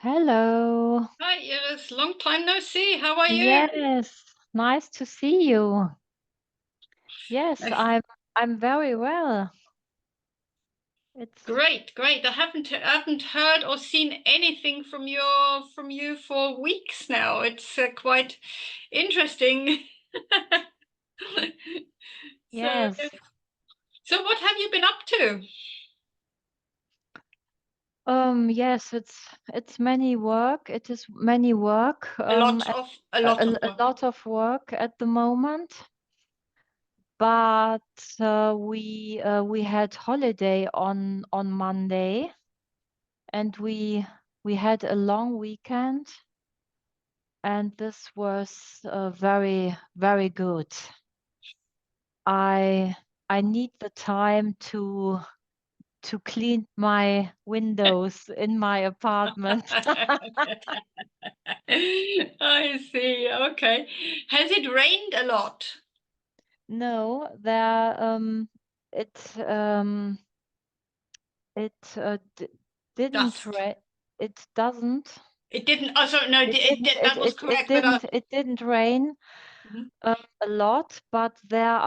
Hello. Hi, Iris. Long time no see. How are you? Yes, nice to see you. Yes, Yes. I'm very well. It's Great, great. I haven't heard or seen anything from you for weeks now. It's quite interesting. So, yes. so what have you been up to? Yes, it's many work. It is many work. A lot of A work. lot of work at the moment. But we had holiday on Monday, and we had a long weekend, and this was very, very good. I I need the time to clean my windows in my apartment. I see. Okay. Has it rained a lot? No, there it d didn't Dust. rain. It doesn't. It didn't. Oh, sorry. No, It didn't. that was correct. But It didn't rain Mhm. a lot, but there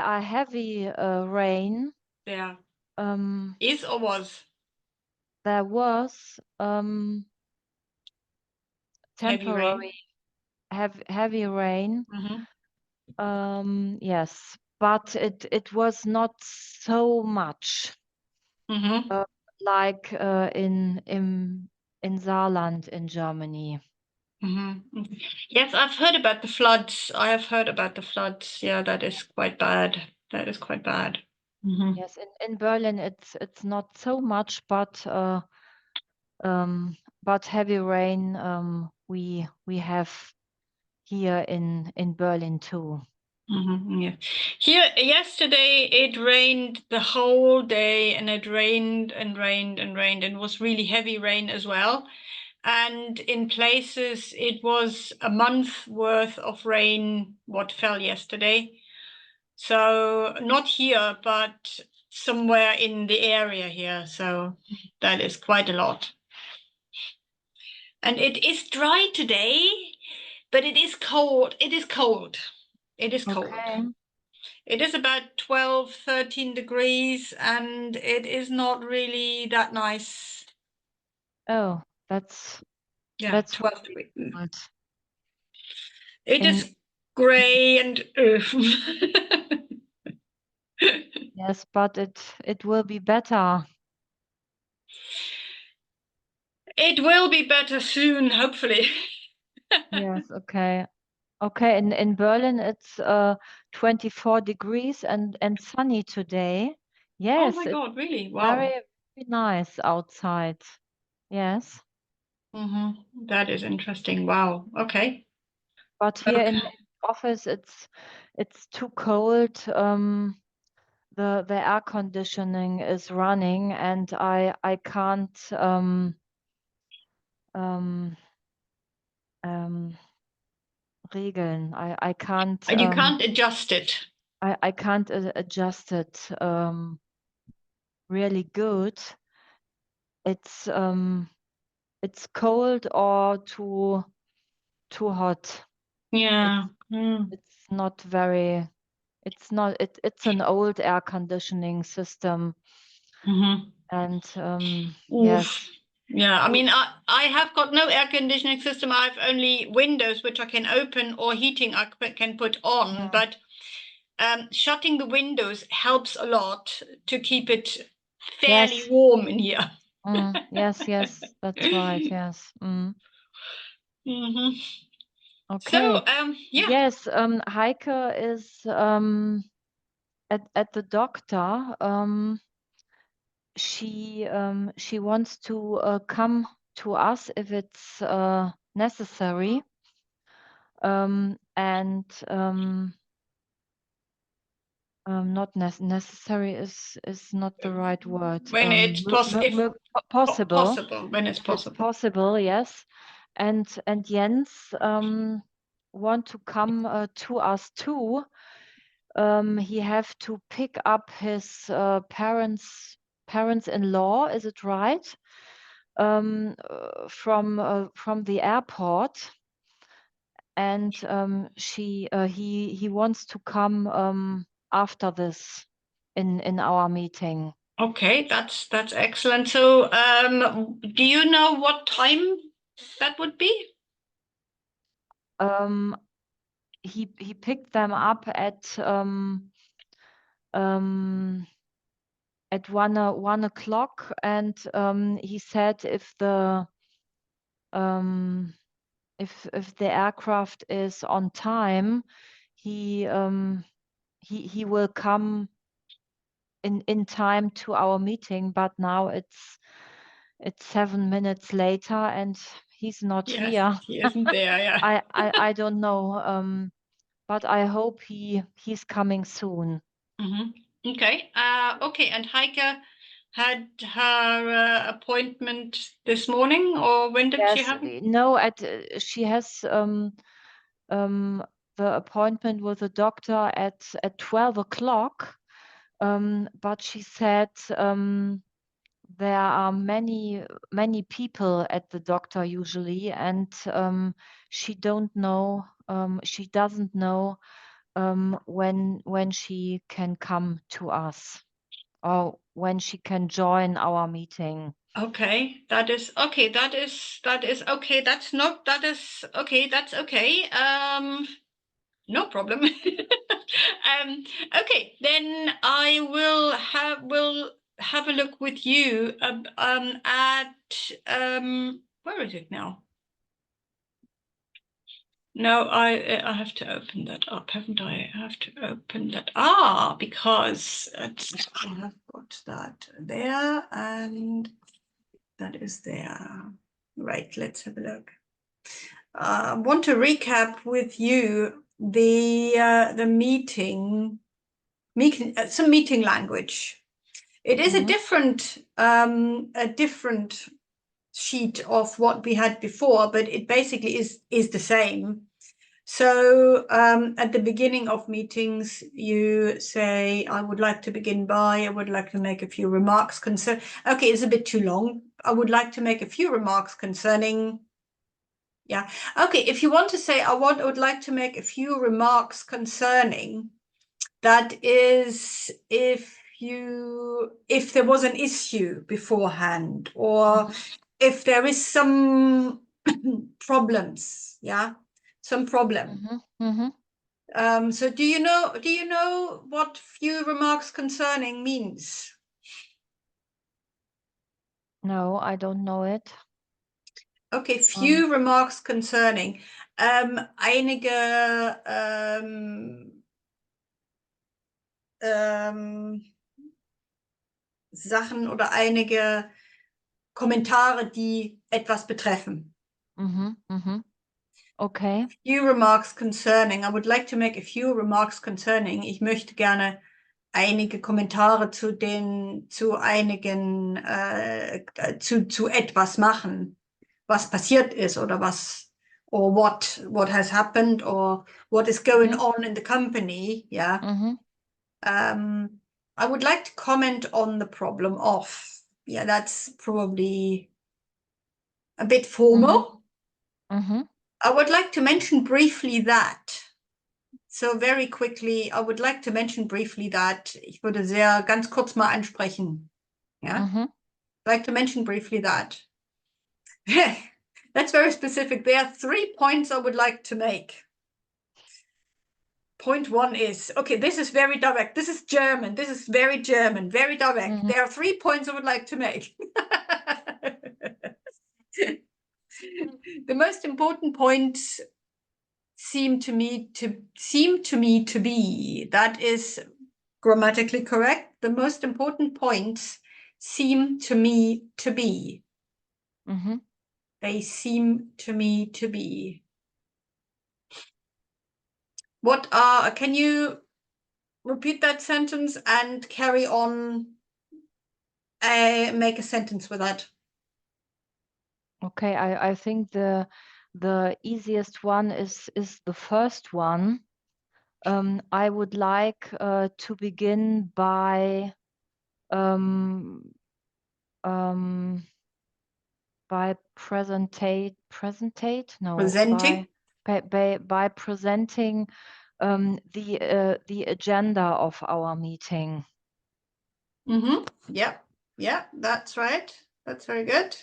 are heavy rain. There Um, is or was there was heavy rain. temporary heavy rain. Hmm. Yes, but it was not so much Hmm. uh, like in Saarland in Germany. Hmm. Yes, I've heard about the floods. I have heard about the floods. Yeah, that is quite bad. That is quite bad. Hmm. Yes, in Berlin it's not so much, but heavy rain we have here in Berlin too. Hmm. Yeah. Here yesterday it rained the whole day, and it rained and rained and rained, and was really heavy rain as well. And in places it was a month worth of rain what fell yesterday. So not here, but somewhere in the area here. So that is quite a lot. And it is dry today, but it is cold. It is cold. It is cold. Okay. It is about 12, 13 degrees, and it is not really that nice. Oh, Yeah, that's 12 degrees. good. It In is gray and Yes, but it will be better. it will be better soon, hopefully. Yes, okay. Okay, in Berlin it's 24 degrees and sunny today. Oh Yes, my it's God, really? very, Wow. very nice outside. Yes. That is interesting. Wow. Okay. But here in Okay. the office it's too cold. The air conditioning is running and I can't um um regeln. I can't And you can't adjust it. I can't adjust it really good. It's it's cold or too hot. Yeah. It's it's not very it's not it's an old air conditioning system Mm-hmm. and Oof. yes. Yeah. I You mean, I have got no air conditioning system. I have only windows which I can open, or heating can put on. mm, But shutting the windows helps a lot to keep it fairly yes. warm in here. Yes, yes, that's right. Yes. Hmm. Okay. So, yeah. Yes, Heike is at the doctor. She wants to come to us if it's necessary. And not necessary is not the right word. When it's if Possible, possible, when it's if it's possible. possible, yes. And Jens want to come to us too. He have to pick up his parents-in-law. Is it right? from the airport, and he wants to come after this in our meeting. Okay, that's excellent. So, do you know what time that would be? He picked them up at 1 o'clock, and he said if the aircraft is on time, he will come in time to our meeting. But now it's 7 minutes later, and he's not here. He isn't there. Yeah. I don't know. But I hope he's coming soon. Okay. Okay. And Heike had her appointment this morning, or when did she have it? No, she has the appointment with the doctor at 12 o'clock. But she said there are many people at the doctor usually, and she doesn't know when she can come to us, or when she can join our meeting. Okay, that is okay. That is okay. That is okay. That's okay. No problem. Okay, then I will have a look with you at where is it now? No, I have to open that up, haven't I? I have to open that. Because I have got that there, and that is there. Right, let's have a look. I want to recap with you the meeting, some meeting language. It is a different sheet of what we had before, but it basically is the same. So at the beginning of meetings, you say, I would like to begin by, I would like to make a few remarks concern. Okay, it's a bit too long. I would like to make a few remarks concerning. Yeah. Okay, if you want to say, I would like to make a few remarks concerning, that is if there was an issue beforehand, or if there is some problems, some problem. So do you know what few remarks concerning means? No, I don't know it. Okay, few remarks concerning. Einige Sachen oder einige Kommentare, die etwas betreffen. Okay. Few remarks concerning. I would like to make a few remarks concerning. Ich möchte gerne einige Kommentare zu einigen zu etwas machen, was passiert ist, oder was, or what has happened, or what is going on in the company. I would like to comment on the problem of. Yeah, that's probably a bit formal. I would like to mention briefly that. So very quickly, I would like to mention briefly that. Ich würde sehr ganz kurz mal ansprechen. Yeah. I'd like to mention briefly that. That's very specific. There are 3 points I would like to make. Point 1 is, okay, this is very direct. This is German. This is very German, very direct. There are 3 points I would like to make. The most important points seem to me to be, that is grammatically correct. The most important points seem to me to be. They seem to me to be. What are, can you repeat that sentence and carry on, make a sentence with that? Okay, I think the easiest one is the first one. I would like to begin by presenting by presenting the agenda of our meeting. Yeah, that's right. That's very good.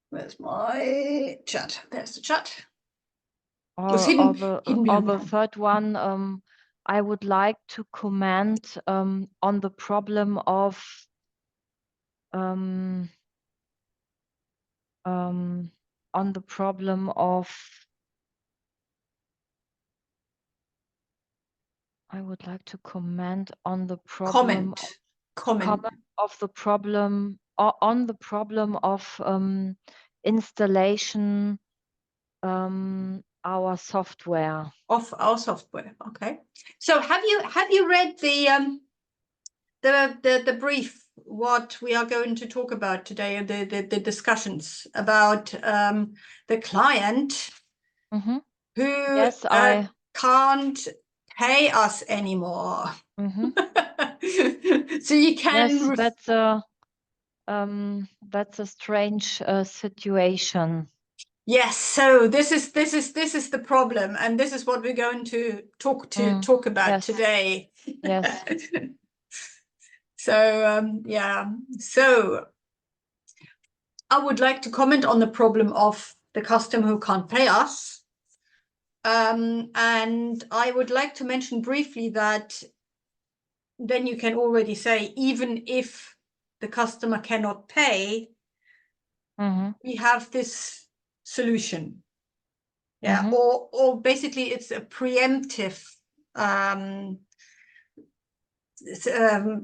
Where's my chat? There's the chat. Or the third one, I would like to comment on the problem of I would like to comment on the problem of installation our software. Of our software. Okay. So have you read the brief, what we are going to talk about today, the discussions about the client who yes, can't pay us anymore. So you can. Yes, that's a strange situation. Yes, so this is the problem, and this is what we're going to talk about today. Yes. So yeah, so I would like to comment on the problem of the customer who can't pay us, and I would like to mention briefly that then you can already say, even if the customer cannot pay, we have this solution. Yeah, or basically it's a preemptive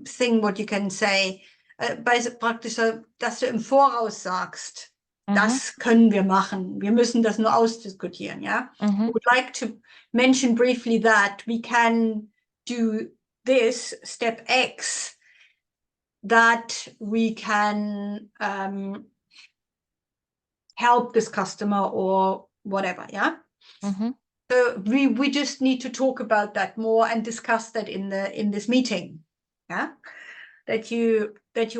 thing, what you can say, praktisch, dass du im Voraus sagst, das können wir machen, wir müssen das nur ausdiskutieren, ja. I would like to mention briefly that we can do this, step X, that we can help this customer or whatever, yeah. So we just need to talk about that more and discuss that in this meeting, yeah. That you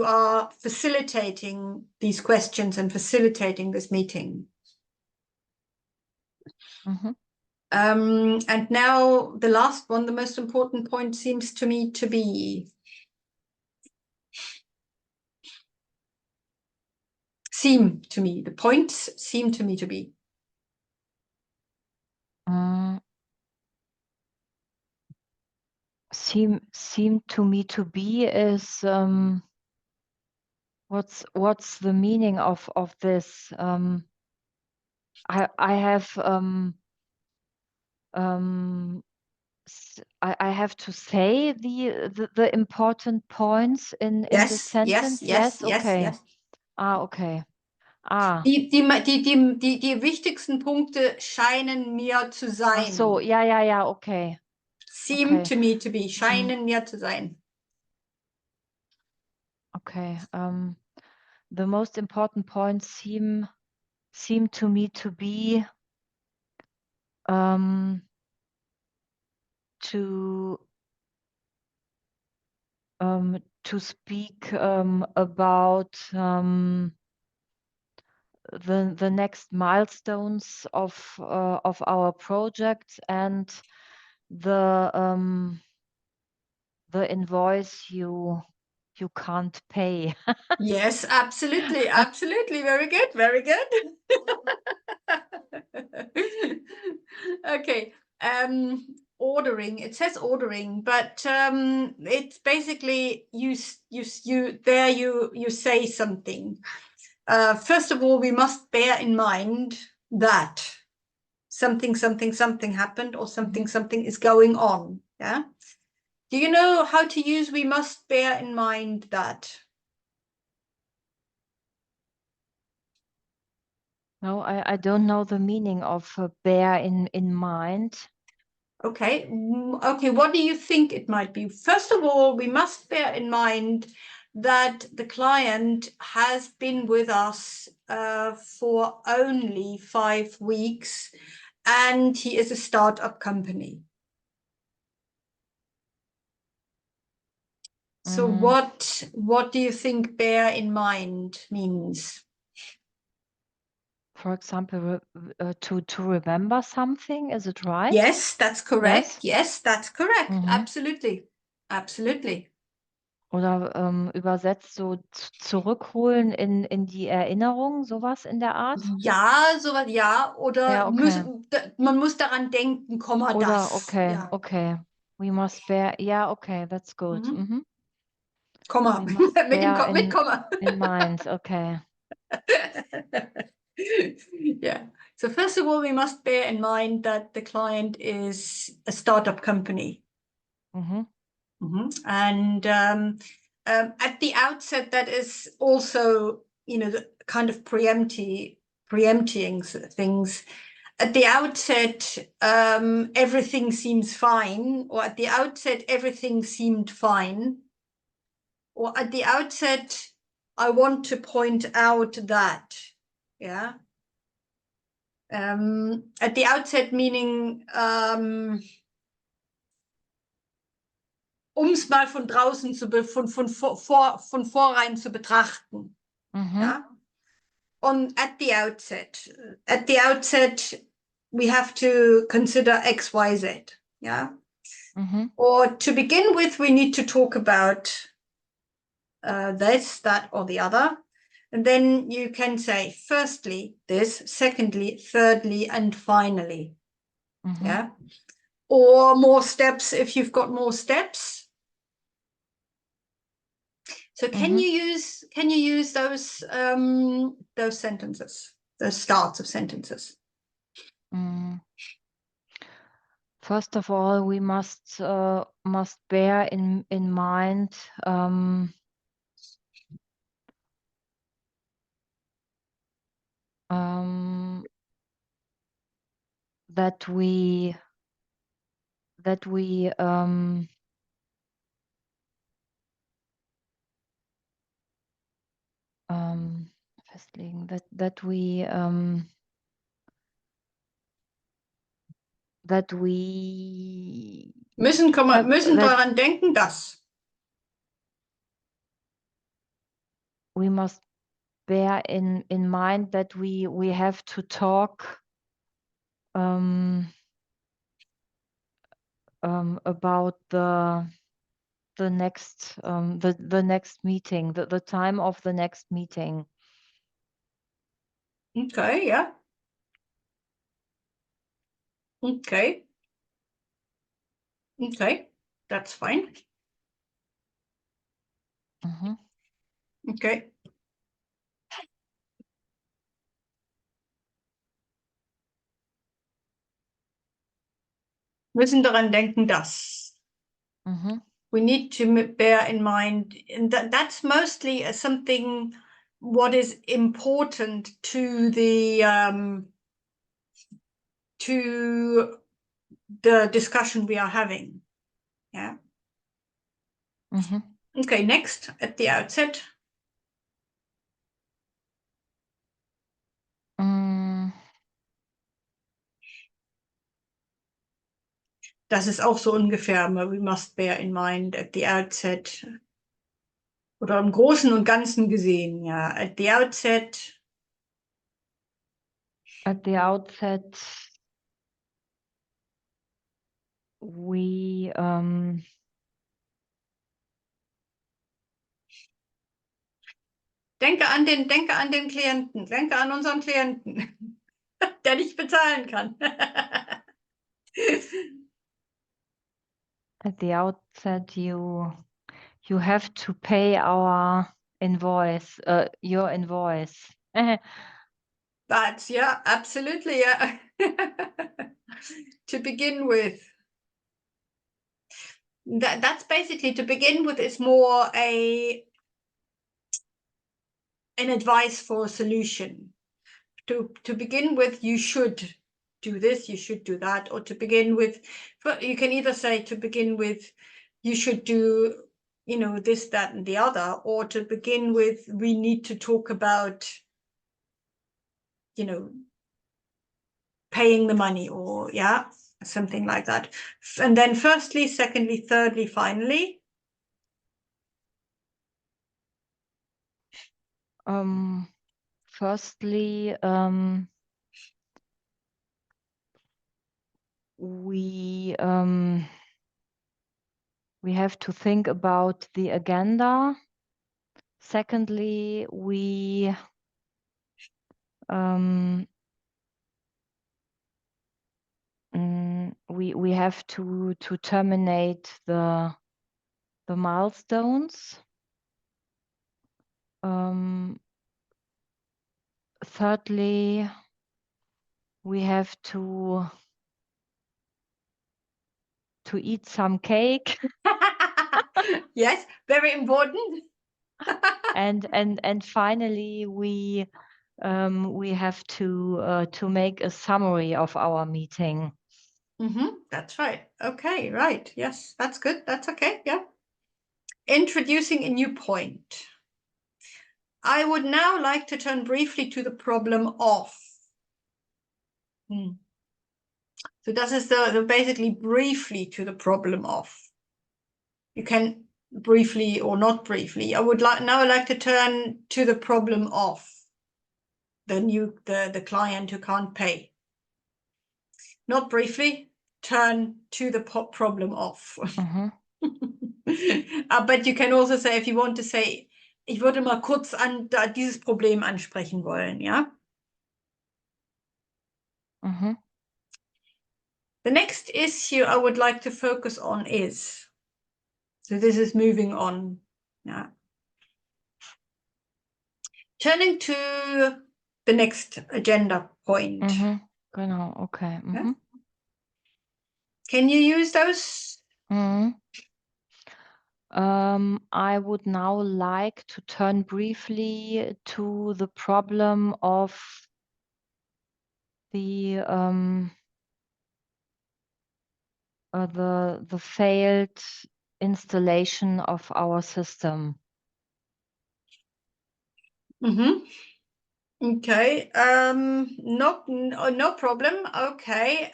are facilitating these questions and facilitating this meeting. And now the last one, the most important point seems to me to be the points seem to me to be seem to me to be is what's the meaning of this? I have I have to say the important points in the sentence. Yes. Okay. Yes. Okay. Die wichtigsten Punkte scheinen mir zu sein. Ach so, ja, okay. Seem to me to be, scheinen mir zu sein. Okay. The most important points seem to me to be to speak about the next milestones of our project and the invoice you can't pay. Yes, absolutely, very good. Okay, ordering, it says ordering, but it's basically you say something. First of all, we must bear in mind that something happened, or something is going on. Yeah. Do you know how to use we must bear in mind that? No, I don't know the meaning of bear in mind. Okay, what do you think it might be? First of all, we must bear in mind that the client has been with us for only 5 weeks, and he is a startup company. So what do you think bear in mind means? For example, to remember something, is it right? Yes, that's correct. Yes. Yes, that's correct. Mhm. Absolutely. Absolutely. Oder übersetzt so zurückholen in die Erinnerung, sowas in der Art? Ja, sowas, ja. Oder Ja, okay. man muss daran denken, Komma, Oder das. okay, Ja. okay. We must bear. Ja, okay, that's good. Mhm. Mhm. Komma. We must Mit bear mit Komma. in mind. Okay. Yeah. So first of all, we must bear in mind that the client is a startup company. Mhm. And at the outset, that is also, the kind of preempting things. At the outset, everything seems fine, or at the outset, everything seemed fine, or at the outset, I want to point out that, yeah. At the outset, meaning, es mal von draußen von vornherein zu betrachten. Mhm. Ja? At the outset, we have to consider X, Y, Z. Yeah. Mhm. Or to begin with, we need to talk about this, that, or the other. And then you can say, firstly, this, secondly, thirdly, and finally. Mhm. Yeah. Or more steps if you've got more steps. So can you use those sentences, those starts of sentences? First of all, we must bear in mind that we festlegen, that we müssen that daran denken, dass. we must bear in mind that we have to talk about the next the next meeting, the time of the next meeting. Okay, yeah. Okay. Okay, that's fine. Mhm. Okay. Müssen daran denken, dass. Mhm. We need to bear in mind, and that's mostly something what is important to the discussion we are having. Yeah. Mhm. Okay, next at the outset. Das ist auch so ungefähr, we must bear in mind at the outset. Oder im Großen und Ganzen gesehen, ja. At the outset. At the outset, we denke an den Klienten, denke an unseren Klienten, der nicht bezahlen kann. At the outset, you have to pay our invoice, your invoice. That's, yeah, absolutely, yeah. To begin with. That's basically, to begin with, is more an advice for a solution. To begin with, you should do this, you should do that, or to begin with, you can either say to begin with, you should do, this, that, and the other, or to begin with, we need to talk about, paying the money, or yeah, something like that. And then firstly, secondly, thirdly, finally. Firstly, we have to think about the agenda. Secondly, we have to terminate the milestones. Thirdly, we have to eat some cake. Yes, very important. and finally, we have to make a summary of our meeting. That's right. Okay, right. Yes, that's good. That's okay. Yeah. Introducing a new point. I would now like to turn briefly to the problem of. So das ist basically briefly to the problem of. You can briefly or not briefly. I would like to turn to the problem of the client who can't pay. Not briefly, turn to the problem of. But you can also say, if you want to say, ich würde mal kurz dieses Problem ansprechen wollen, ja? The next issue I would like to focus on is, so this is moving on, yeah. Turning to the next agenda point. Genau, okay. Yeah? Can you use those? I would now like to turn briefly to the problem of the failed installation of our system. Okay. No problem. Okay.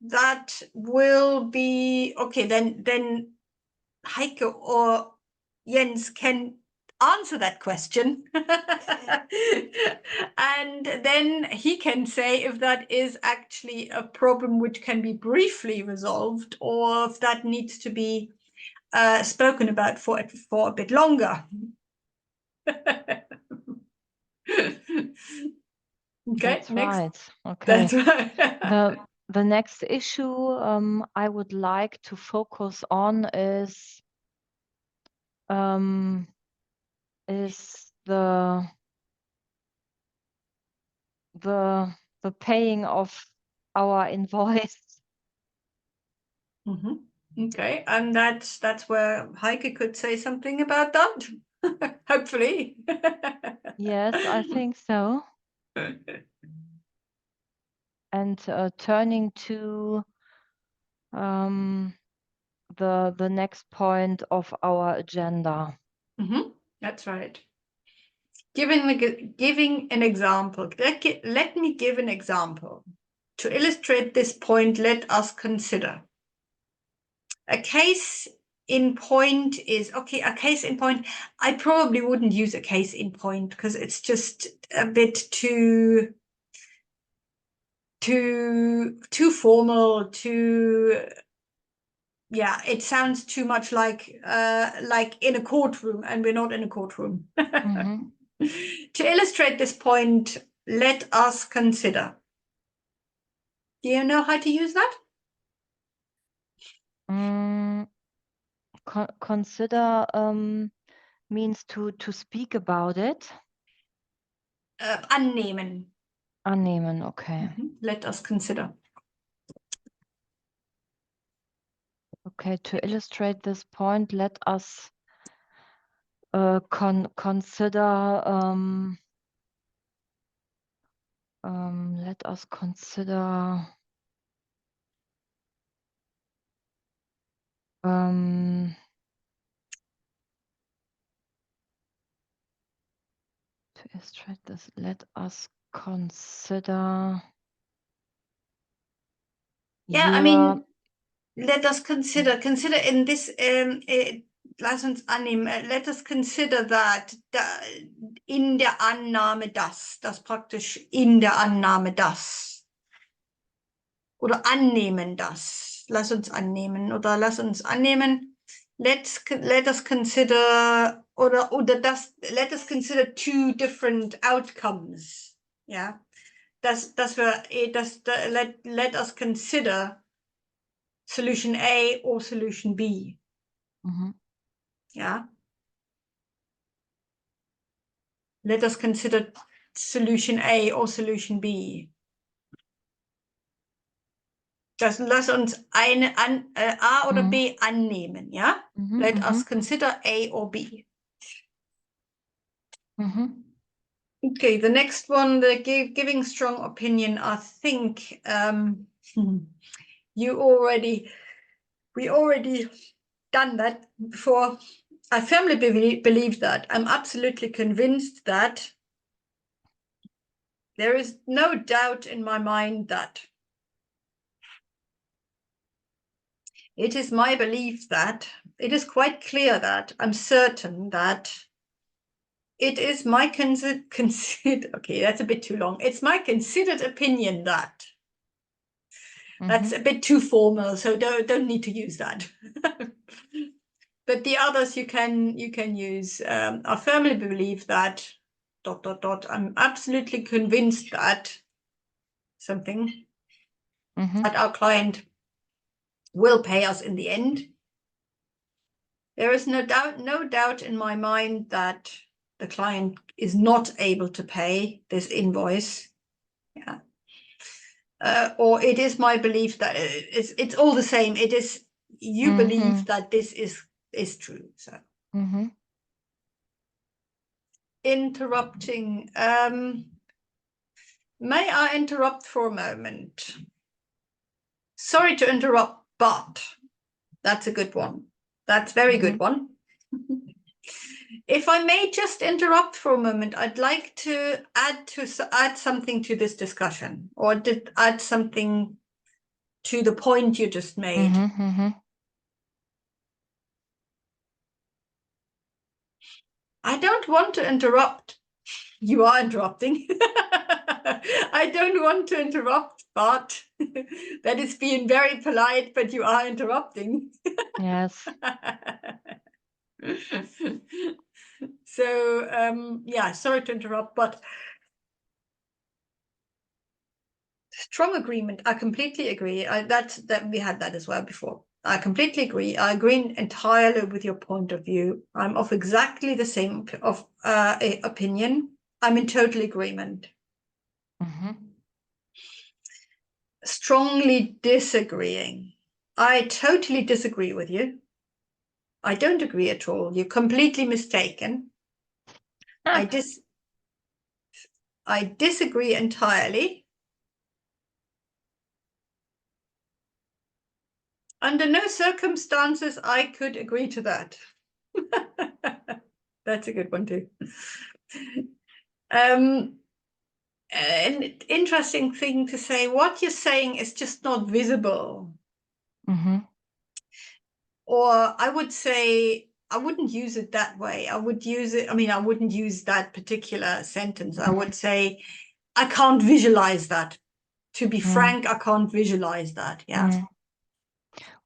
That will be okay. Then Heike or Jens can answer that question. And then he can say if that is actually a problem which can be briefly resolved, or if that needs to be spoken about for a bit longer. Okay, That's next. right. Okay. That's right. The next issue I would like to focus on is the paying of our invoice. Okay, and that's where Heike could say something about that. Hopefully. Yes, I think so. And turning to the next point of our agenda. That's right. Giving an example. Let me give an example. To illustrate this point, let us consider. A case in point is, okay, a case in point, I probably wouldn't use a case in point because it's just a bit too formal, yeah, it sounds too much like in a courtroom, and we're not in a courtroom. To illustrate this point, let us consider. Do you know how to use that? Consider means to speak about it. Annehmen. Annehmen, okay. Let us consider. Okay, to illustrate this point, let us consider let us consider to illustrate this, let us consider. Yeah, I mean, let us consider in this lass uns annehmen, let us consider that in der Annahme das praktisch in der Annahme das. Oder annehmen das. Lass uns annehmen oder lass uns annehmen. Let us consider oder das, let us consider two different outcomes. Ja. Let us consider solution A or solution B. Ja. Let us consider solution A or solution B. Lass uns eine A oder B annehmen, ja? Let us consider A or B. Okay, the next one, the giving strong opinion. I think we already done that before. I firmly believe that. I'm absolutely convinced that there is no doubt in my mind that it is my belief that it is quite clear that I'm certain that it is my okay, that's a bit too long. It's my considered opinion that that's a bit too formal, so don't need to use that. But the others you can use. I firmly believe that ... I'm absolutely convinced that something that our client will pay us in the end. There is no doubt in my mind that the client is not able to pay this invoice. Yeah. Or it is my belief that it's all the same. It is you believe that this is true. So interrupting. May I interrupt for a moment? Sorry to interrupt, but that's a good one. That's a very good one. If I may just interrupt for a moment, I'd like to add something to this discussion, or add something to the point you just made. I don't want to interrupt. You are interrupting. I don't want to interrupt, but that is being very polite, but you are interrupting. Yes. So, yeah, sorry to interrupt, but strong agreement. I completely agree. That we had that as well before. I completely agree. I agree entirely with your point of view. I'm of exactly the same opinion. I'm in total agreement. Strongly disagreeing. I totally disagree with you. I don't agree at all. You're completely mistaken. I disagree entirely. Under no circumstances I could agree to that. That's a good one too. An interesting thing to say, what you're saying is just not visible. Or I would say, I wouldn't use it that way. I would use it, I mean, I wouldn't use that particular sentence. I would say, I can't visualize that. To be frank, I can't visualize that. Yeah.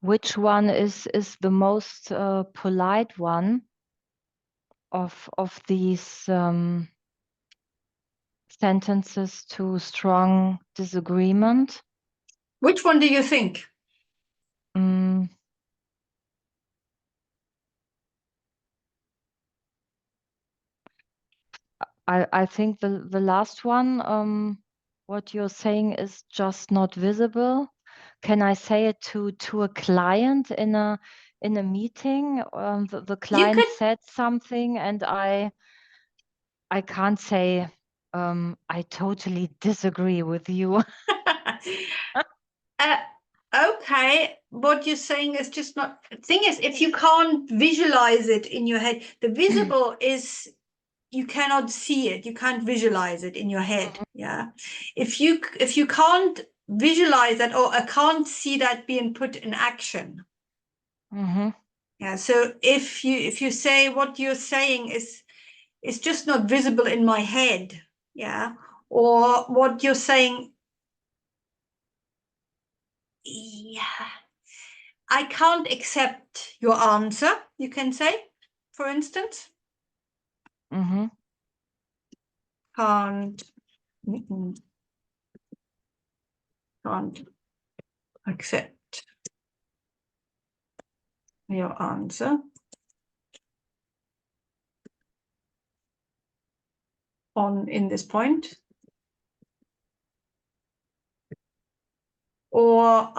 Which one is the most polite one of these sentences to strong disagreement? Which one do you think? I think the last one, what you're saying is just not visible. Can I say it to a client in a meeting? The client said something and I can't say I totally disagree with you. Okay, what you're saying is just not. The thing is, if you can't visualize it in your head, the visible is you cannot see it. You can't visualize it in your head. Yeah, if you can't visualize that, or I can't see that being put in action. Yeah. So if you say what you're saying is just not visible in my head, yeah, or what you're saying, yeah, I can't accept your answer, you can say, for instance. Mm-hmm. Can't accept your answer in this point. Or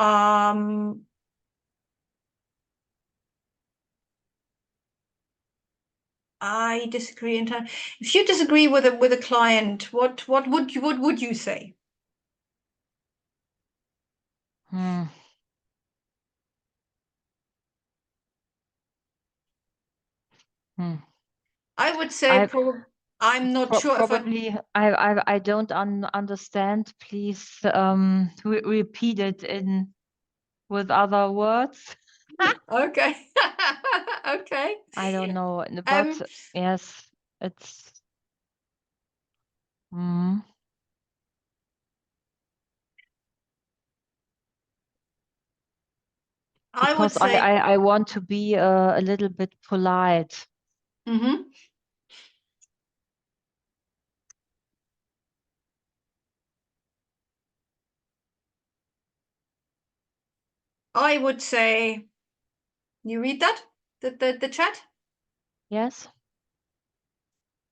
I disagree entirely. If you disagree with a client, what would you say? Hmm. Hmm. I would say I'm not sure if Probably I don't understand. Please repeat it with other words. Okay. Okay. I don't know, but yes, it's I would because say I want to be a little bit polite. I would say, you read that? The chat? Yes.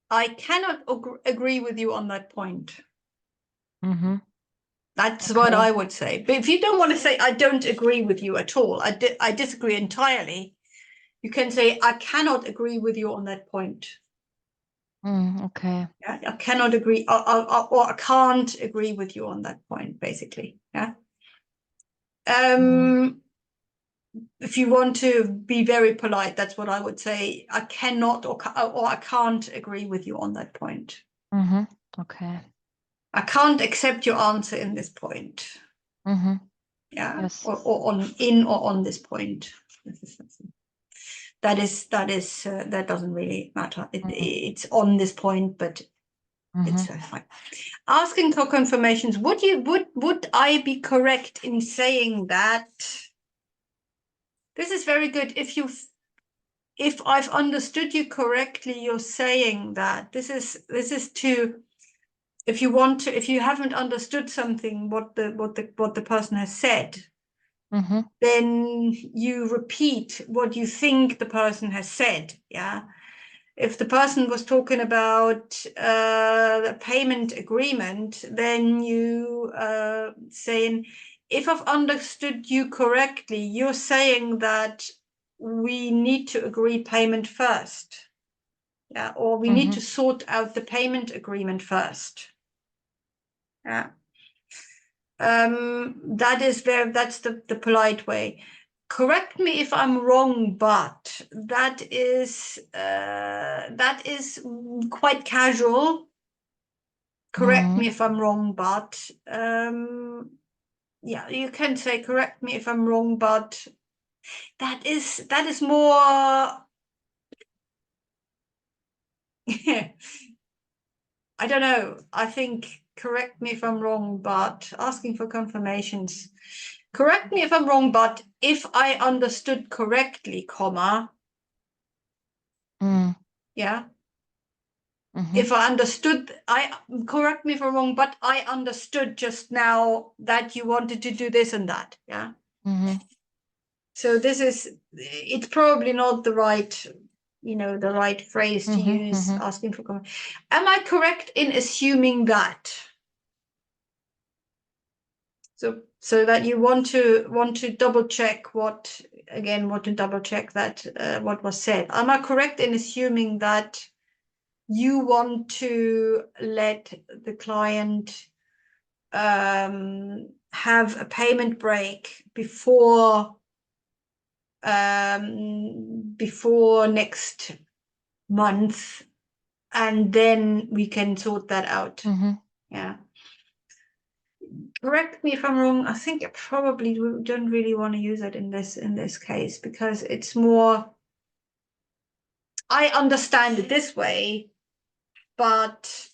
I cannot agree with you on that point. Mm-hmm. That's Okay. what I would say. But if you don't want to say, I don't agree with you at all, I disagree entirely, you can say, I cannot agree with you on that point. Okay. Yeah, I cannot agree, or I can't agree with you on that point, basically. Yeah. If you want to be very polite, that's what I would say. I cannot or I can't agree with you on that point. Mm-hmm. Okay. I can't accept your answer in this point. Mm-hmm. Yeah. Yes. Or on this point. That doesn't really matter. It's on this point, but it's fine. Asking for confirmations. Would I be correct in saying that? This is very good. If I've understood you correctly, you're saying that this is to, if you haven't understood something, what the person has said, then you repeat what you think the person has said. Yeah. If the person was talking about the payment agreement, then you saying, if I've understood you correctly, you're saying that we need to agree payment first. Yeah, or we need to sort out the payment agreement first. Yeah. That's the polite way. Correct me if I'm wrong, but that is quite casual. Correct me if I'm wrong, but yeah, you can say correct me if I'm wrong, but that is more I don't know. I think correct me if I'm wrong, but asking for confirmations. Correct me if I'm wrong, but if I understood correctly, comma, yeah. If I understood, correct me if I'm wrong, but I understood just now that you wanted to do this and that, yeah. So it's probably not the right, the right phrase to use, asking for comment. Am I correct in assuming that? So that you want to double check what what was said. Am I correct in assuming that you want to let the client have a payment break before next month, and then we can sort that out? Yeah. Correct me if I'm wrong. I think I probably don't really want to use it in this case, because it's more I understand it this way, but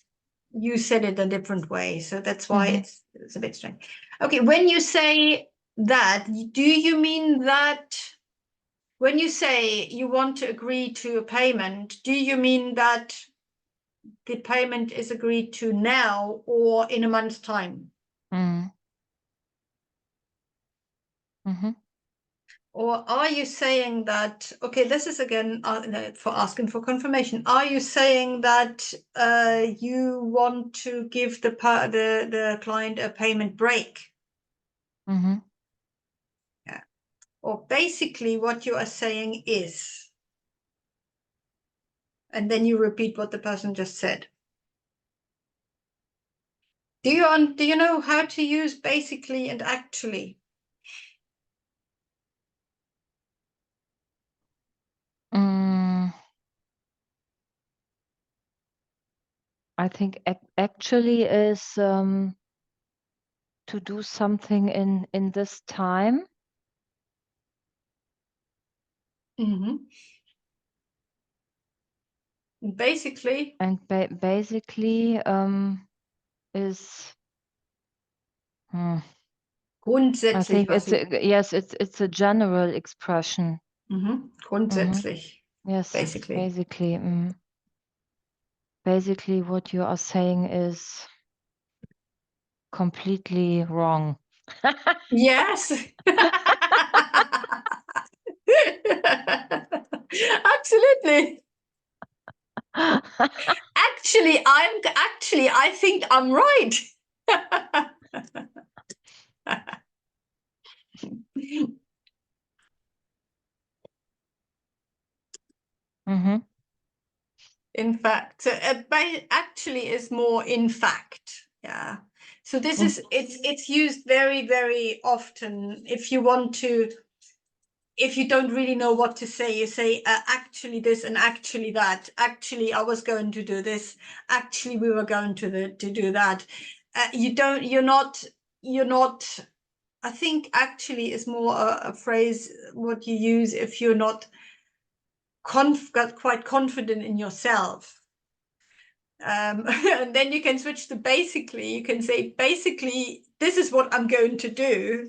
you said it a different way. So that's why it's a bit strange. Okay, when you say that, do you mean that when you say you want to agree to a payment, do you mean that the payment is agreed to now or in a month's time? Or are you saying that, okay, this is again for asking for confirmation. Are you saying that you want to give the client a payment break? Yeah. Or basically what you are saying is, and then you repeat what the person just said. Do you know how to use basically and actually? I think actually is to do something in this time. Basically. And basically is. Grundsätzlich. I think it's a general expression. Grundsätzlich. Yes, basically. Basically, what you are saying is completely wrong. Yes. Absolutely. I think I'm right. In fact, so actually is more in fact. Yeah. So this is it's used very, very often if you want to, if you don't really know what to say, you say actually this and actually that. Actually, I was going to do this. Actually, we were going to do that. You're not. I think actually is more a phrase what you use if you're not quite confident in yourself. And then you can switch to basically. You can say basically this is what I'm going to do.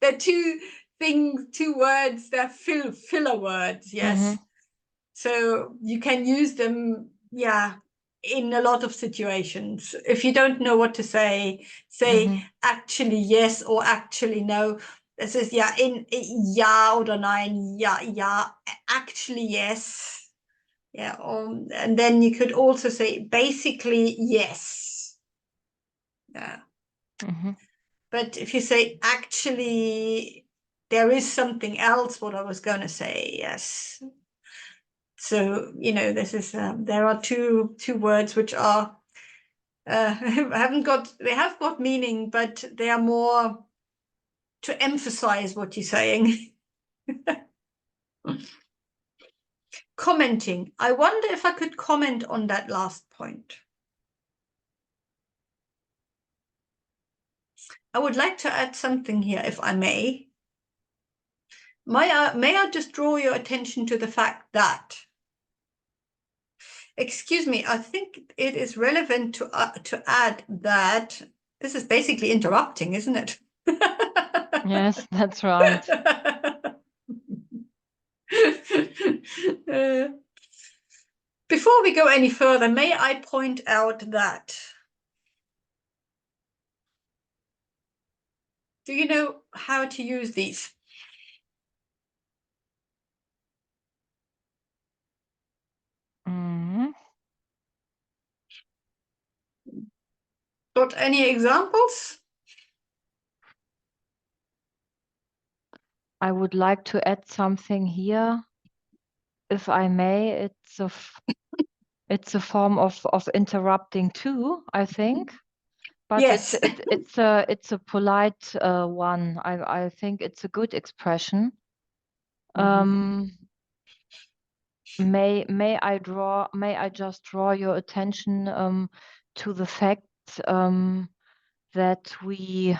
They're two words, they're filler words, yes. So you can use them, yeah, in a lot of situations. If you don't know what to say actually yes or actually no. This is ja oder nein, ja, actually yes. Yeah, and then you could also say basically yes. Yeah. But if you say actually there is something else what I was going to say, yes. So this is there are two words which are they have got meaning, but they are more to emphasize what you're saying. Commenting. I wonder if I could comment on that last point. I would like to add something here, if I may. May I just draw your attention to the fact that, excuse me, I think it is relevant to add that this is basically interrupting, isn't it? Yes, that's right. Before we go any further, may I point out that, do you know how to use these? Got any examples? I would like to add something here, if I may. It's a form of interrupting too, I think. But yes. it's a polite one. I think it's a good expression. May I just draw your attention to the fact that we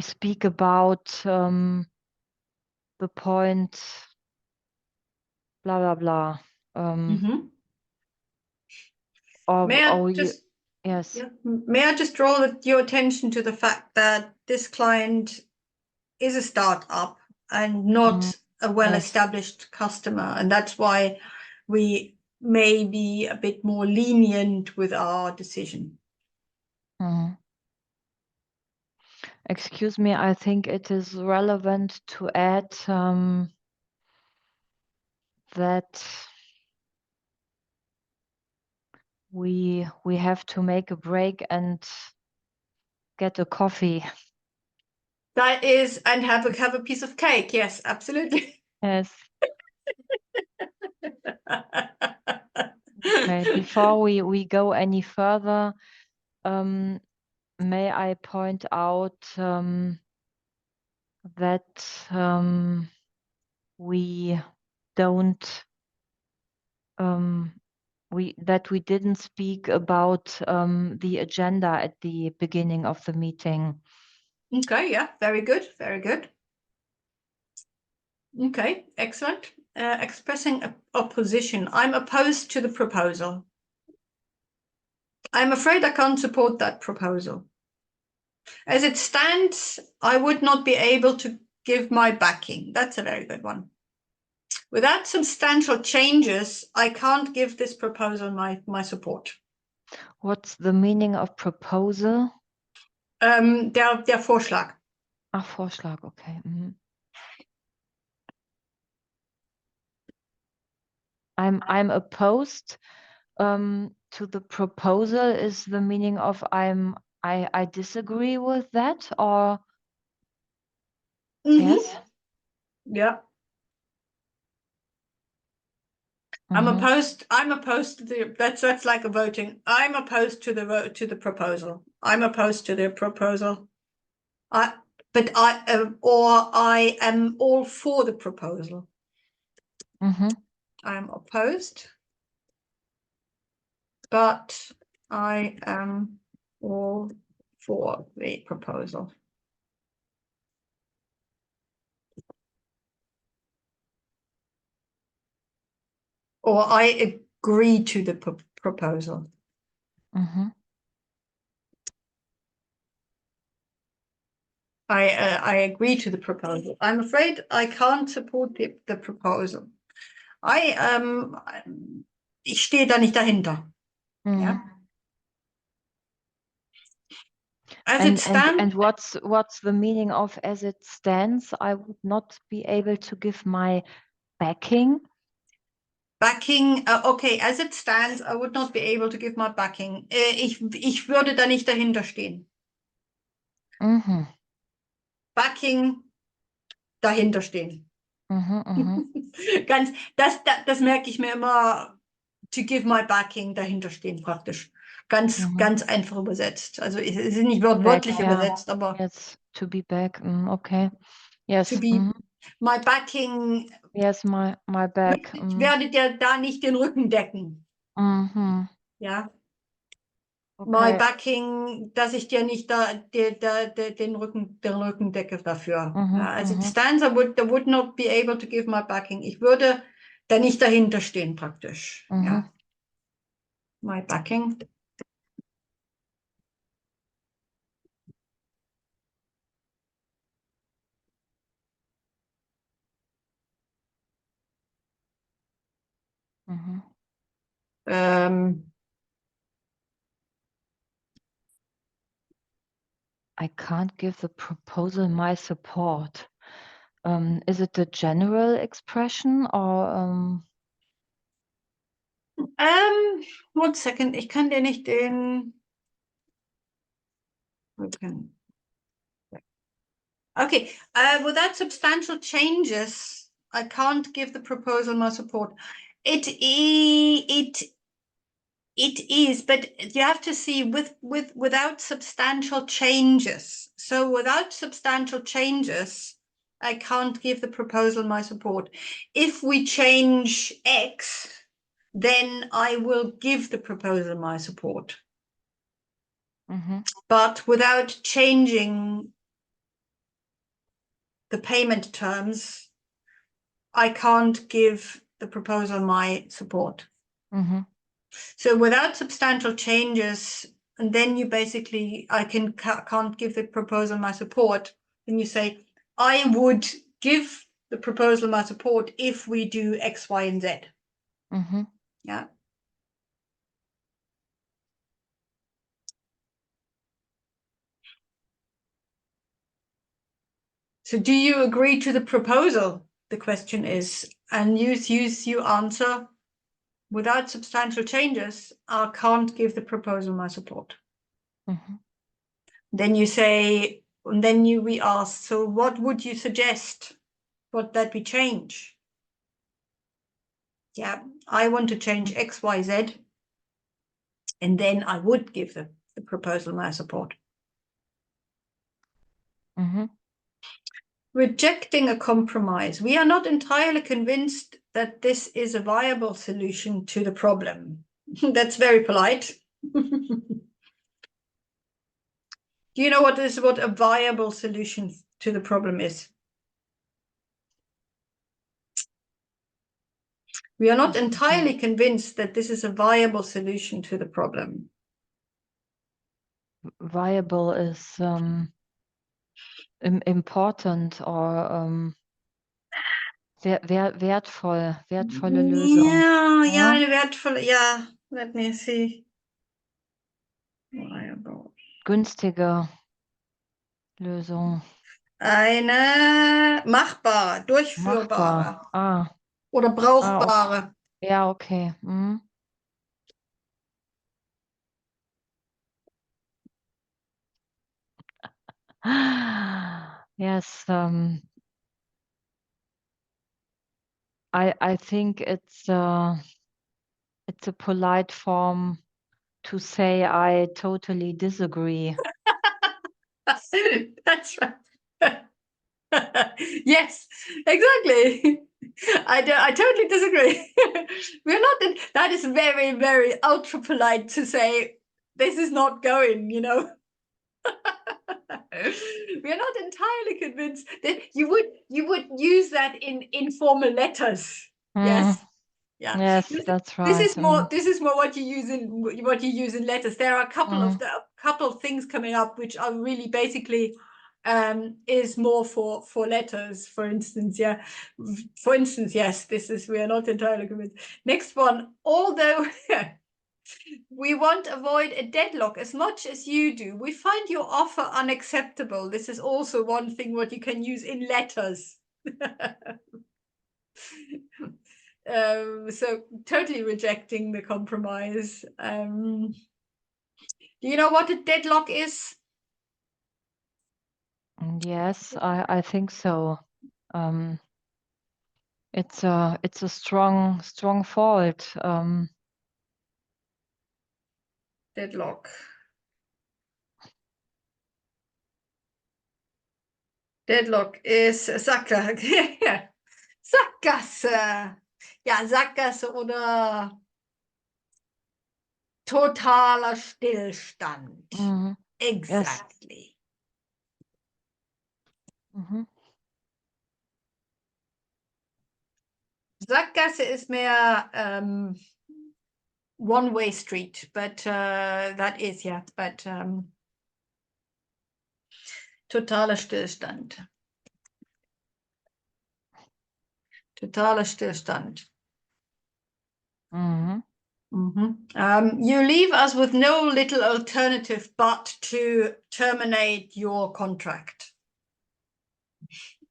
speak about the point, blah, blah, blah. Yes. May I just draw your attention to the fact that this client is a startup and not a well-established customer, and that's why we may be a bit more lenient with our decision. Excuse me, I think it is relevant to add that we have to make a break and get a coffee. That is, and have a piece of cake. Yes, absolutely. Yes. Okay. Before we go any further, may I point out that we don't we didn't speak about the agenda at the beginning of the meeting. Okay, yeah, very good, very good. Okay, excellent. Expressing opposition. I'm opposed to the proposal. I'm afraid I can't support that proposal. As it stands, I would not be able to give my backing. That's a very good one. Without substantial changes, I can't give this proposal my support. What's the meaning of proposal? Der Vorschlag. Ach, Vorschlag, okay. I'm opposed to the proposal. Is the meaning of I disagree with that, or yes? Yeah. I'm opposed to the that's like a voting. I'm opposed to the vote to the proposal. I'm opposed to the proposal. I am all for the proposal. I'm opposed, but I am all for the proposal. Or I agree to the proposal. I agree to the proposal. I'm afraid I can't support the proposal. Ich stehe da nicht dahinter. Yeah. As it stands. And what's the meaning of as it stands? I would not be able to give my backing. Backing, okay, as it stands, I would not be able to give my backing. Ich würde da nicht dahinter stehen. Backing, dahinter stehen. Das merke ich mir immer, to give my backing, dahinter stehen praktisch. Ganz einfach übersetzt. Also es ist nicht wortwörtlich übersetzt, aber yes, to be back, okay. Yes. To be my backing. Yes, my back. Ich werde dir da nicht den Rücken decken. Ja. Okay. My backing, dass ich dir nicht da den Rücken decke dafür. As it stands, I would not be able to give my backing. Ich würde da nicht dahinter stehen praktisch. Ja. My backing. I can't give the proposal my support. Is it a general expression or? 1 second, ich kann dir nicht den. Okay, without substantial changes, I can't give the proposal my support. It is, but you have to see without substantial changes. So without substantial changes, I can't give the proposal my support. If we change X, then I will give the proposal my support. But without changing the payment terms, I can't give the proposal my support. Mm-hmm. So without substantial changes, and then you basically, I can't give the proposal my support. And you say, I would give the proposal my support if we do X, Y, and Z. Mm-hmm. Yeah. So do you agree to the proposal? The question is, and you answer, without substantial changes, I can't give the proposal my support. Mm-hmm. Then you say, and then we ask, so what would you suggest? What that we change? Yeah, I want to change X, Y, Z. And then I would give the proposal my support. Mm-hmm. Rejecting a compromise. We are not entirely convinced that this is a viable solution to the problem. That's very polite. Do you know what a viable solution to the problem is? We are not entirely convinced that this is a viable solution to the problem. Viable is important or wertvolle Lösung. Ja, eine wertvolle, ja, let me see. Viable. Günstige Lösung. Eine machbare, durchführbare. Machbar. Oder brauchbare. Okay. Ja, okay. Mhm. Yes, I think it's a polite form to say I totally disagree. That's right. Yes, exactly. I totally disagree. We're not in, that is very, very ultra polite to say this is not going, you know. We're not entirely convinced that you would use that in informal letters. Yes. Yeah. Yes, that's right. This is more what you use in letters. There are a couple of things coming up which are really basically is more for letters, for instance. Yeah. For instance, yes, we are not entirely convinced. Next one, although we won't avoid a deadlock as much as you do, we find your offer unacceptable. This is also one thing what you can use in letters. So totally rejecting the compromise. Do you know what a deadlock is? Yes, I think so. It's a strong fault. Deadlock. Deadlock is Sackgasse. Sackgasse. Ja, Sackgasse oder totaler Stillstand. Mm-hmm. Exactly. Yes. Mm-hmm. Sackgasse is mehr one-way street, but that is, yeah, but totaler Stillstand. Totaler Stillstand. Mm-hmm. You leave us with no little alternative but to terminate your contract.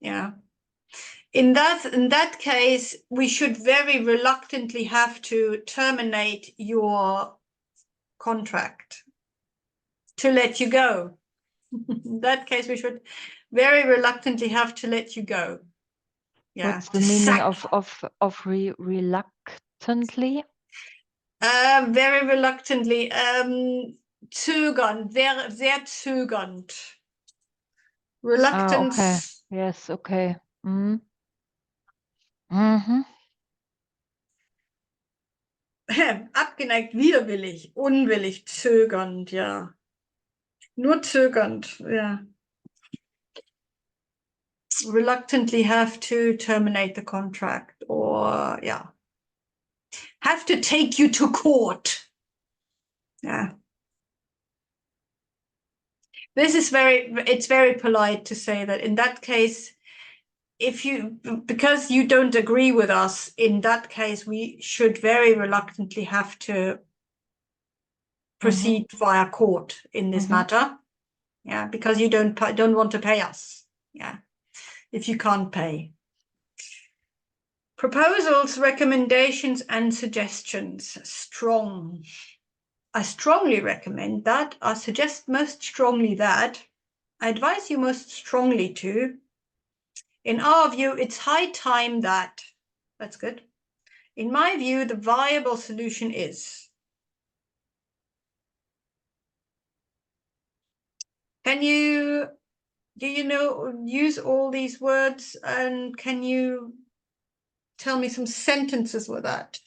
Yeah. In that case, we should very reluctantly have to terminate your contract to let you go. In that case, we should very reluctantly have to let you go. Yeah. What's the meaning of reluctantly? Very reluctantly. Zögern, sehr zögernd. Reluctance. Okay. Yes, okay. Mm-hmm. Mm-hmm. Abgeneigt, widerwillig, unwillig, zögernd, ja. Nur zögernd, ja. reluctantly have to terminate the contract, or yeah, have to take you to court. Yeah. This is it's very polite to say that in that case, because you don't agree with us, in that case, we should very reluctantly have to proceed via court in this matter. Yeah, because you don't want to pay us. Yeah, if you can't pay. Proposals, recommendations, and suggestions. Strong. I strongly recommend that. I suggest most strongly that. I advise you most strongly to. In our view, it's high time that. That's good. In my view, the viable solution is. Do you use all these words, and can you tell me some sentences with that?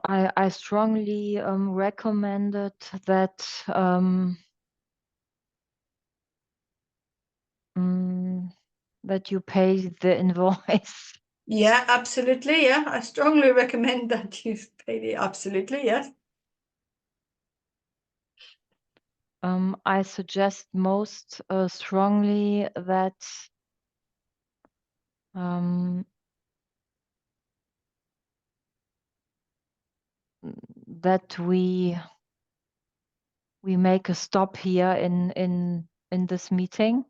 I strongly recommended that that you pay the invoice. Yeah, absolutely. Yeah, I strongly recommend that you pay the. Absolutely, yes. I suggest most strongly that that we make a stop here in this meeting.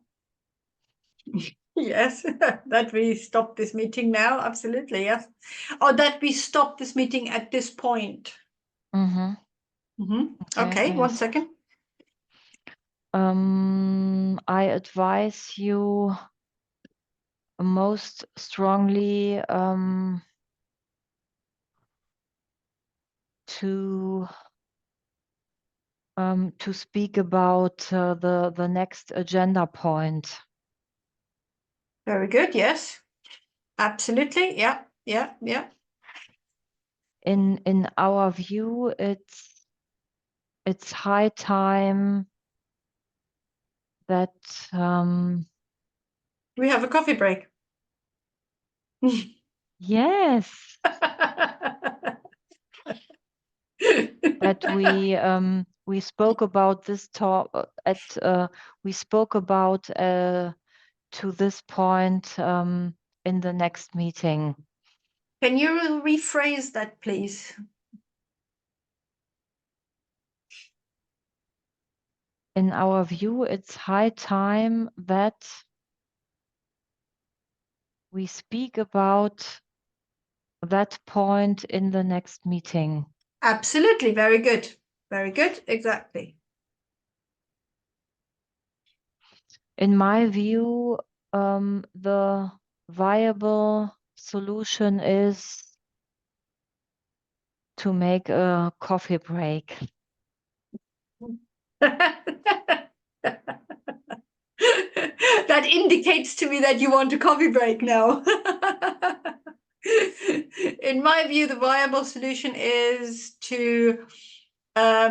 Yes, that we stop this meeting now. Absolutely, yes. Or that we stop this meeting at this point. Okay, one second. I advise you most strongly to speak about the next agenda point. Very good. Yes, absolutely. Yeah. In our view, it's high time that we have a coffee break. Yes. That we spoke about this talk we spoke about to this point in the next meeting. Can you rephrase that, please? In our view, it's high time that we speak about that point in the next meeting. Absolutely. Very good. Very good. Exactly. In my view, the viable solution is to make a coffee break. That indicates to me that you want a coffee break now. In my view, the viable solution is to a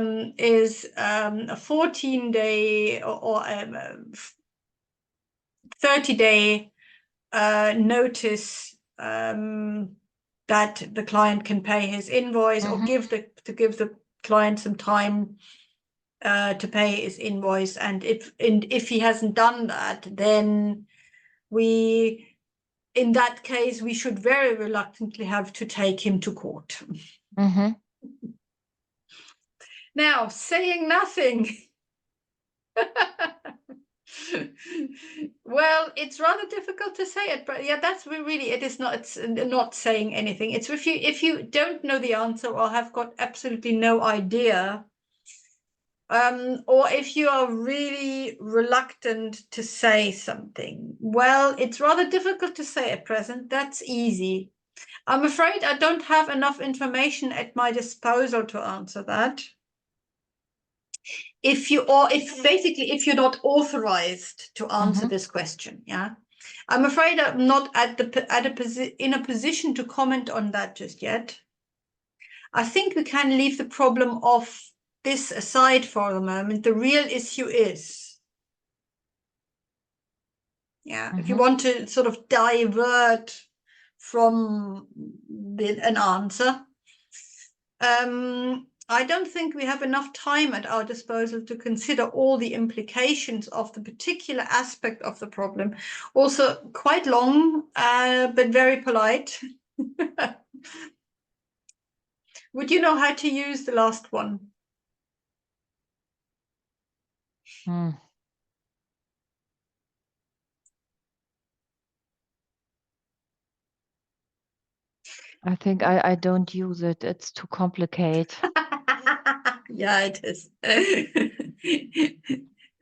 14-day or 30-day notice that the client can pay his invoice, or give the client some time to pay his invoice. And if he hasn't done that, then in that case, we should very reluctantly have to take him to court. Now, saying nothing. Well, it's rather difficult to say it, but yeah, that's really, it is not, it's not saying anything. It's if you don't know the answer or have got absolutely no idea, or if you are really reluctant to say something, well, it's rather difficult to say at present. That's easy. I'm afraid I don't have enough information at my disposal to answer that. If you're not authorized to answer this question, yeah. I'm afraid I'm not in a position to comment on that just yet. I think we can leave the problem of this aside for the moment. The real issue is, if you want to sort of divert from an answer, I don't think we have enough time at our disposal to consider all the implications of the particular aspect of the problem. Also quite long, but very polite. Would you know how to use the last one? I think I don't use it. It's too complicated. Yeah, it is.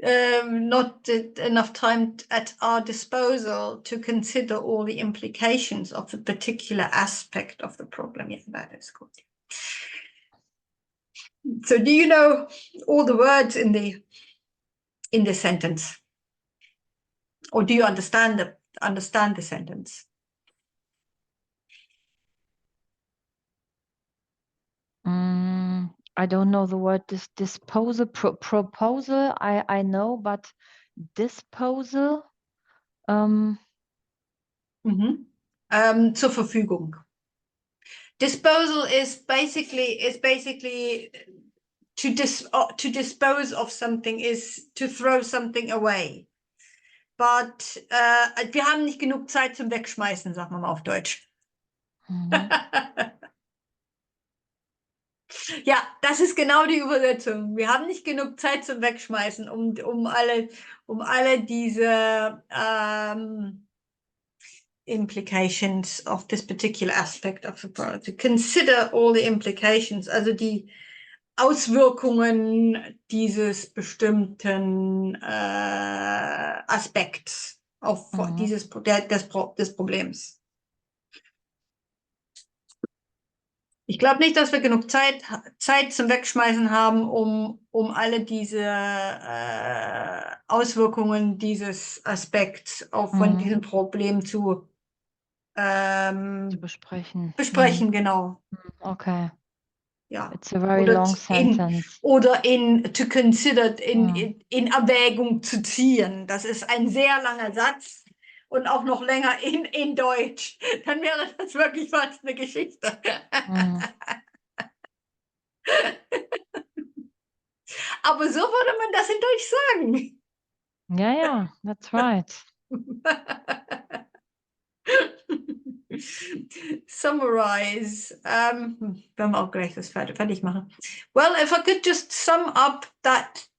Not enough time at our disposal to consider all the implications of the particular aspect of the problem. Yeah, that is good. So do you know all the words in the sentence? Or do you understand the sentence? I don't know the word disposal, proposal, I know, but disposal. Zur Verfügung. Disposal is basically to dispose of something, is to throw something away. But wir haben nicht genug Zeit zum Wegschmeißen, sagen wir mal auf Deutsch. Ja, das ist genau die Übersetzung. Wir haben nicht genug Zeit zum Wegschmeißen, um alle diese implications of this particular aspect of the product. To consider all the implications, also die Auswirkungen dieses bestimmten Aspekts auf des Problems. Ich glaube nicht, dass wir genug Zeit zum Wegschmeißen haben, um alle diese Auswirkungen dieses Aspekts von diesem Problem zu besprechen. Genau. Okay. Ja. It's a very long sentence. To consider, in Erwägung zu ziehen. Das ist ein sehr langer Satz und auch noch länger in Deutsch. Dann wäre das wirklich fast eine Geschichte. Aber so würde man das in Deutsch sagen. Yeah, that's right. Summarize. Wenn wir auch gleich das fertig machen. Well, if I could just sum up that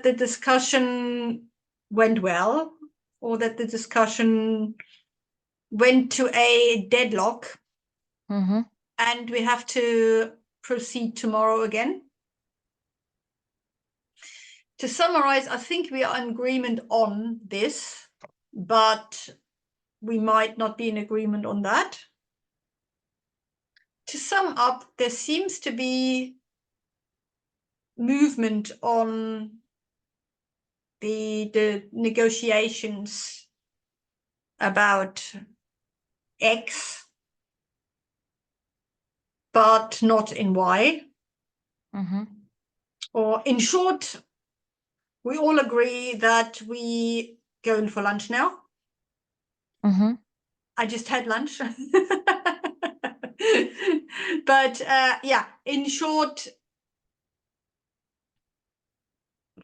the discussion went well, or that the discussion went to a deadlock, and we have to proceed tomorrow again. To summarize, I think we are in agreement on this, but we might not be in agreement on that. To sum up, there seems to be movement on the negotiations about X, but not in Y. Or in short, we all agree that we going for lunch now. I just had lunch. But yeah, in short,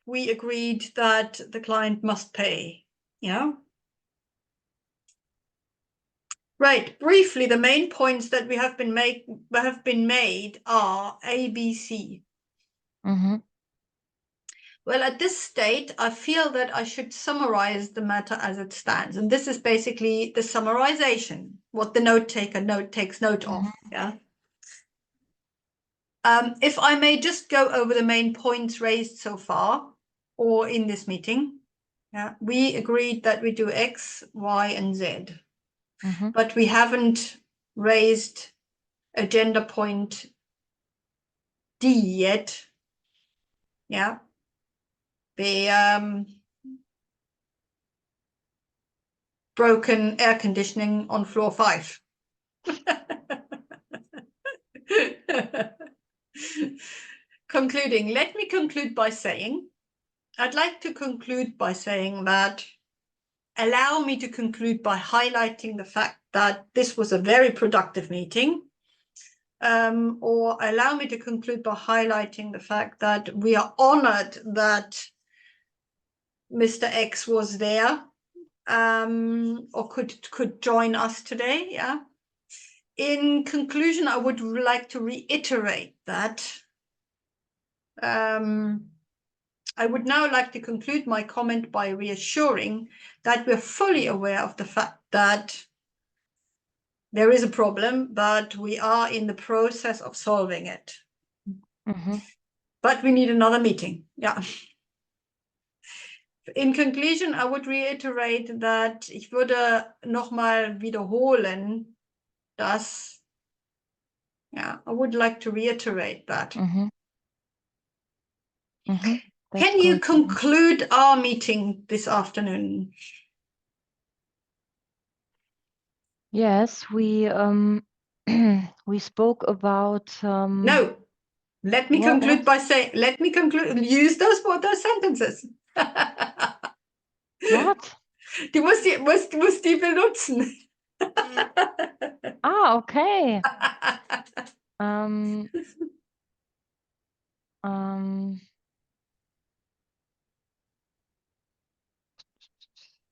we agreed that the client must pay. Yeah. Right. Briefly, the main points that have been made are A, B, C. Well, at this state, I feel that I should summarize the matter as it stands. And this is basically the summarization, what the note taker takes note of. Yeah. If I may just go over the main points raised so far, or in this meeting. Yeah, we agreed that we do X, Y, and Z. But we haven't raised agenda point D yet. Yeah. broken air conditioning on floor 5. Concluding, let me conclude by saying, I'd like to conclude by saying that, allow me to conclude by highlighting the fact that this was a very productive meeting, or allow me to conclude by highlighting the fact that we are honored that Mr. X was there, or could join us today. Yeah. In conclusion, I would like to reiterate that I would now like to conclude my comment by reassuring that we're fully aware of the fact that there is a problem, but we are in the process of solving it. But we need another meeting. Yeah. In conclusion, I would reiterate that ich würde nochmal wiederholen, dass, yeah, I would like to reiterate that. Can you conclude our meeting this afternoon? Yes, we we spoke about No, let me conclude by saying, let me conclude, use those sentences. What? Du musst die benutzen. Ah, okay.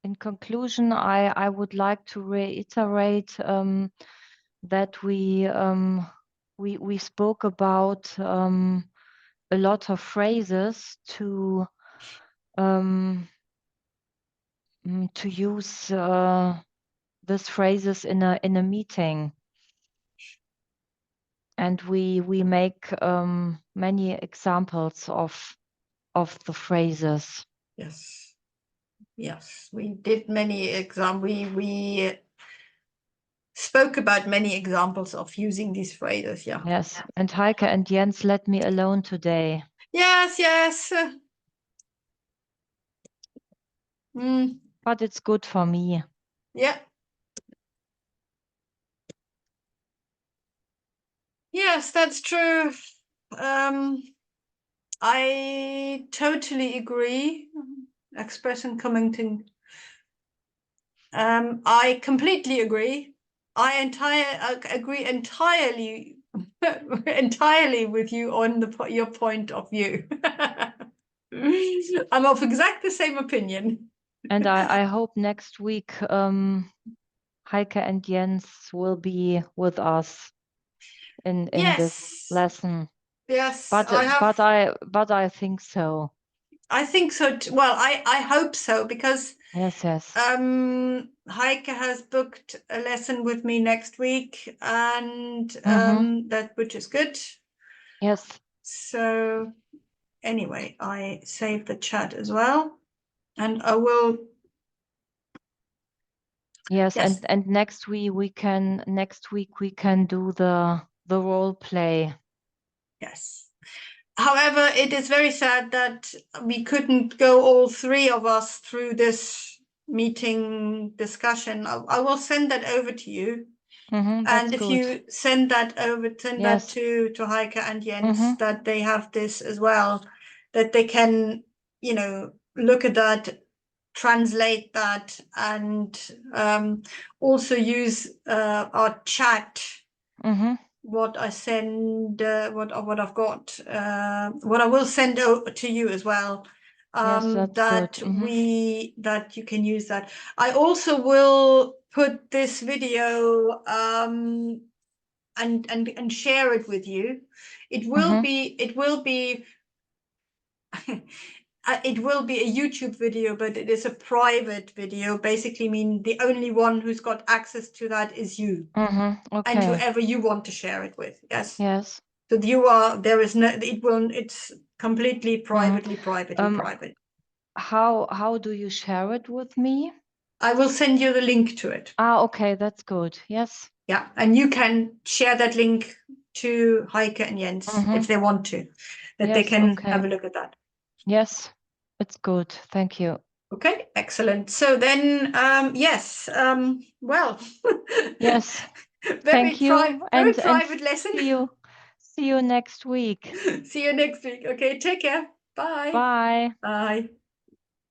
In conclusion, I would like to reiterate that we spoke about a lot of phrases to use these phrases in a meeting, and we make many examples of the phrases. Yes, yes, we did many examples. We spoke about many examples of using these phrases. Yeah. Yes, and Heike and Jens let me alone today. Yes, yes. But it's good for me. Yeah. Yes, that's true. I totally agree. Express and commenting. I completely agree. I agree entirely with you on your point of view. I'm of exactly the same opinion. And I hope next week Heike and Jens will be with us in this lesson. Yes, but I think so. I think so too. Well, I hope so, because yes. Heike has booked a lesson with me next week, and that, which is good. Yes. So anyway, I saved the chat as well, and I will. Yes. And next week we can do the role play. Yes. However, it is very sad that we couldn't go, all 3 of us, through this meeting discussion. I will send that over to you. And if you send that over, that to Heike and Jens, that they have this as well, that they can, look at that, translate that, and also use our chat. What I send, what I've got, what I will send to you as well. That you can use that. I also will put this video and share it with you. It will be it will be a YouTube video, but it is a private video. Basically, mean the only one who's got access to that is you, and whoever you want to share it with. Yes. Yes. So you are. There is no. It's completely privately private. How do you share it with me? I will send you the link to it. Okay, that's good. Yes. Yeah, and you can share that link to Heike and Jens if they want to, that they can have a look at that. Yes, it's good. Thank you. Okay, excellent. So then, yes, well, Yes. very Thank you. very And private lesson. see you next week. See you next week. Okay, take care. Bye. Bye. Bye.